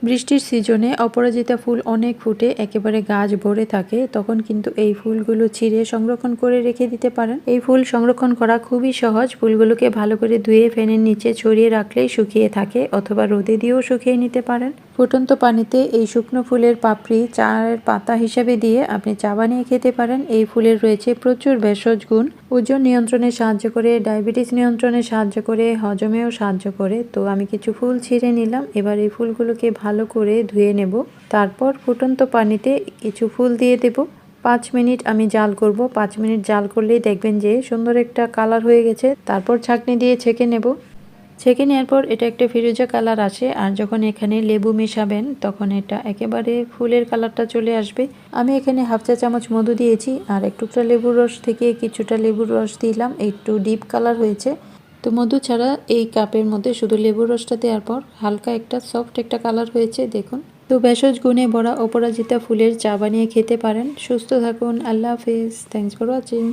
বৃষ্টির সিজনে অপরাজিতা ফুল অনেক ফুটে একেবারে গাছ ভরে থাকে, তখন কিন্তু এই ফুলগুলো ছিঁড়ে সংরক্ষণ করে রেখে দিতে পারেন। এই ফুল সংরক্ষণ করা খুবই সহজ। ফুলগুলোকে ভালো করে ধুয়ে ফ্যানের নিচে ছড়িয়ে রাখলেই শুকিয়ে থাকে, অথবা রোদে দিয়েও শুকিয়ে নিতে পারেন। ফুটন্ত পানিতে এই শুকনো ফুলের পাপড়ি চায়ের পাতা হিসেবে দিয়ে আপনি চা বানিয়ে খেতে পারেন। এই ফুলের রয়েছে প্রচুর ভেষজ গুণ। ওজন নিয়ন্ত্রণে সাহায্য করে, ডায়াবেটিস নিয়ন্ত্রণে সাহায্য করে, হজমেও সাহায্য করে। তো আমি কিছু ফুল ছিঁড়ে নিলাম। এবার এই ফুলগুলোকে ভালো করে ধুয়ে নেব। তারপর ফুটন্ত পানিতে কিছু ফুল দিয়ে দেব। 5 মিনিট আমি জাল করব। 5 মিনিট জাল করলেই দেখবেন যে সুন্দর একটা কালার হয়ে গেছে। তারপর ছাঁকনি দিয়ে ছেঁকে নেব। ছেঁকে নেওয়ার পর এটা একটা ফিরোজা কালার আসে, আর যখন এখানে লেবু মেশাবেন তখন এটা একেবারে ফুলের কালারটা চলে আসবে। আমি এখানে হাফ চা চামচ মধু দিয়েছি, আর এক টুকরা লেবুর রস থেকে কিছুটা লেবুর রস দিলাম, একটু ডিপ কালার হয়েছে। তো মধু ছাড়া এই কাপের মধ্যে শুধু লেবুর রসটা দেওয়ার পর হালকা একটা সফট একটা কালার হয়েছে, দেখুন। তো ভেষজ গুণে ভরা অপরাজিতা ফুলের চা বানিয়ে খেতে পারেন। সুস্থ থাকুন। আল্লাহ হাফেজ। Thanks for watching.